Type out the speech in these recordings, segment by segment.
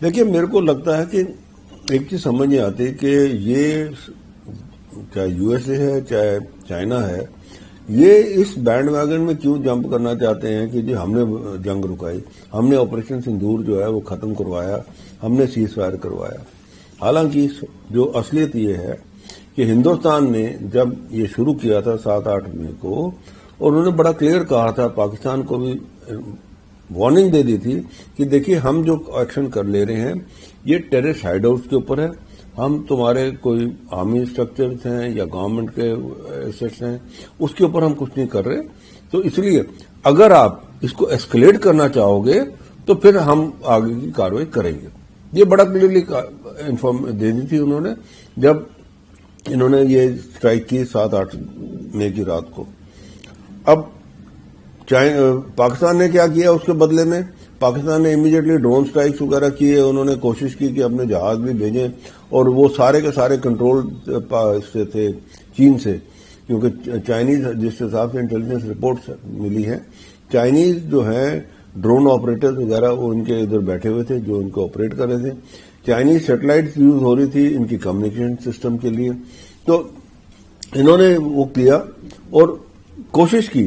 دیکھیے میرے کو لگتا ہے کہ ایک چیز سمجھ نہیں آتی کہ یہ چاہے یو ایس اے ہے چاہے چائنا ہے، یہ اس بینڈ ویگن میں کیوں جمپ کرنا چاہتے ہیں کہ جی ہم نے جنگ رکائی، ہم نے آپریشن سندور جو ہے وہ ختم کروایا، ہم نے سیز فائر کروایا. حالانکہ جو اصلیت یہ ہے کہ ہندوستان نے جب یہ شروع کیا تھا 7-8 مئی کو، اور انہوں نے بڑا کلیئر کہا تھا، پاکستان کو بھی وارننگ دے دی تھی کہ دیکھیے ہم جو ایکشن کر لے رہے ہیں یہ ٹیررسٹ ہائیڈ آؤٹس کے اوپر ہے، ہم تمہارے کوئی آرمی اسٹرکچرز ہیں یا گورنمنٹ کے ایسٹس ہیں اس کے اوپر ہم کچھ نہیں کر رہے. تو اس لیے اگر آپ اس کو ایسکلیٹ کرنا چاہو گے تو پھر ہم آگے کی کاروائی کریں گے. یہ بڑا کلیئرلی انفارم دے دی تھی انہوں نے جب انہوں نے یہ اسٹرائک کی 7-8 مئی کی رات کو. اب پاکستان نے کیا کیا اس کے بدلے میں؟ پاکستان نے امیڈیٹلی ڈرون اسٹرائکس وغیرہ کیے، انہوں نے کوشش کی کہ اپنے جہاز بھی بھیجیں، اور وہ سارے کے سارے کنٹرول سے تھے چین سے، کیونکہ چائنیز جس حساب سے انٹیلیجنس رپورٹس ملی ہیں، چائنیز جو ہیں ڈرون آپریٹرز وغیرہ وہ ان کے ادھر بیٹھے ہوئے تھے جو ان کو آپریٹ کر رہے تھے. چائنیز سیٹلائٹس یوز ہو رہی تھی ان کی کمیونیکیشن سسٹم کے لیے. تو انہوں نے وہ کیا اور کوشش کی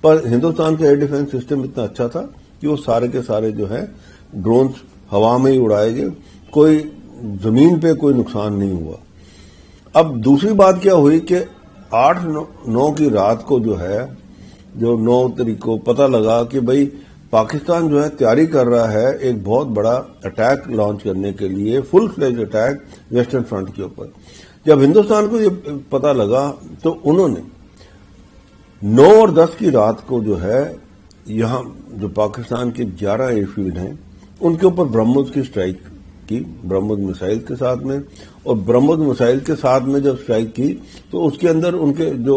پر ہندوستان کا ایئر ڈیفنس سسٹم اتنا اچھا تھا کہ وہ سارے کے سارے جو ہے ڈرونز ہوا میں ہی اڑائے گئے، کوئی زمین پہ کوئی نقصان نہیں ہوا. اب دوسری بات کیا ہوئی کہ 8-9 کی رات کو جو ہے، جو 9 تاریخ کو پتہ لگا کہ بھئی پاکستان جو ہے تیاری کر رہا ہے ایک بہت بڑا اٹیک لانچ کرنے کے لیے، فل فلیج اٹیک ویسٹرن فرنٹ کے اوپر. جب ہندوستان کو یہ پتہ لگا تو انہوں نے 9 اور 10 کی رات کو جو ہے یہاں جو پاکستان کے 11 ایئر فیلڈ ہیں ان کے اوپر برہموس کی اسٹرائک کی، برہموس میسائل کے ساتھ میں. اور برہموس میسائل کے ساتھ میں جب اسٹرائک کی تو اس کے اندر ان کے جو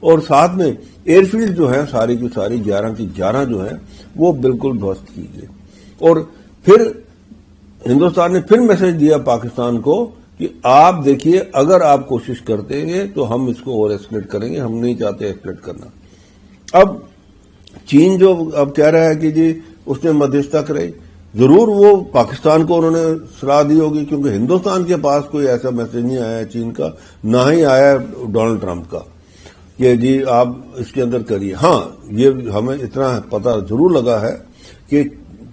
اور ساتھ میں ایئر فیلڈ جو ہے ساری کی ساری 11 کی 11 جو ہے وہ بالکل دھوست کی گئی. اور پھر ہندوستان نے پھر میسج دیا پاکستان کو کہ آپ دیکھیے اگر آپ کوشش کرتے ہیں تو ہم اس کو اور ایسکلیٹ کریں گے، ہم نہیں چاہتے ایسکلیٹ کرنا. اب چین جو اب کہہ رہا ہے کہ جی اس نے مدھیستہ کرائی، ضرور وہ پاکستان کو انہوں نے صلاح دی ہوگی، کیونکہ ہندوستان کے پاس کوئی ایسا میسج نہیں آیا ہے چین کا، نہ ہی آیا ہے ڈونلڈ ٹرمپ کا کہ جی آپ اس کے اندر کریے. ہاں یہ ہمیں اتنا پتہ ضرور لگا ہے کہ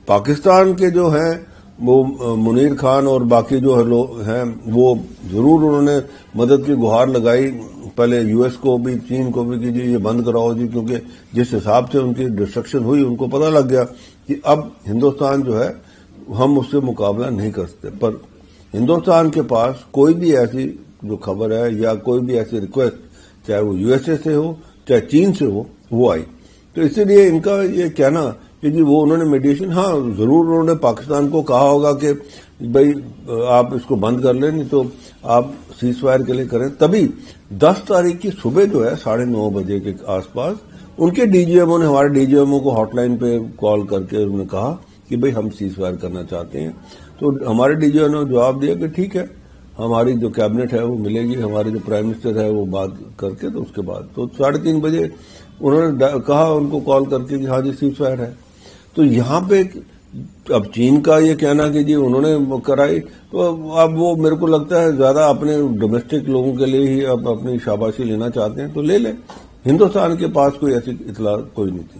پاکستان کے جو ہیں وہ منیر خان اور باقی جو لوگ ہیں وہ ضرور انہوں نے مدد کی گہار لگائی، پہلے یو ایس کو بھی چین کو بھی کہ جی یہ بند کراؤ جی، کیونکہ جس حساب سے ان کی ڈسٹرکشن ہوئی ان کو پتہ لگ گیا کہ اب ہندوستان جو ہے ہم اس سے مقابلہ نہیں کر سکتے. پر ہندوستان کے پاس کوئی بھی ایسی جو خبر ہے یا کوئی بھی ایسی ریکویسٹ چاہے وہ یو ایس اے سے ہو چاہے چین سے ہو وہ آئی. تو اسی لیے ان کا یہ کہنا کہ جی وہ انہوں نے میڈیشن، ہاں ضرور انہوں نے پاکستان کو کہا ہوگا کہ بھائی آپ اس کو بند کر لیں، نہیں تو آپ سیز فائر کے لیے کریں. تبھی 10 تاریخ کی صبح جو ہے 9:30 بجے کے آس پاس ان کے ڈی جی ایموں نے ہمارے ڈی جی ایموں کو ہاٹ لائن پہ کال کر کے انہوں نے کہا کہ بھئی ہم سیز فائر کرنا چاہتے ہیں. تو ہمارے ڈی جی ایم نے جواب دیا کہ ٹھیک ہے، ہماری جو کیبنٹ ہے وہ ملے گی، ہمارے جو پرائم منسٹر ہے وہ بات کر کے، تو اس کے بعد تو 3:30 بجے انہوں نے کہا ان کو کال کر کے کہ ہاں جی سیز فائر ہے. تو یہاں پہ اب چین کا یہ کہنا کہ جی انہوں نے کرائی، تو اب وہ میرے کو لگتا ہے زیادہ اپنے ڈومیسٹک لوگوں کے لیے ہی اب اپنی شاباشی لینا چاہتے ہیں تو لے لیں. ہندوستان کے پاس کوئی ایسی اطلاع کوئی نہیں تھی.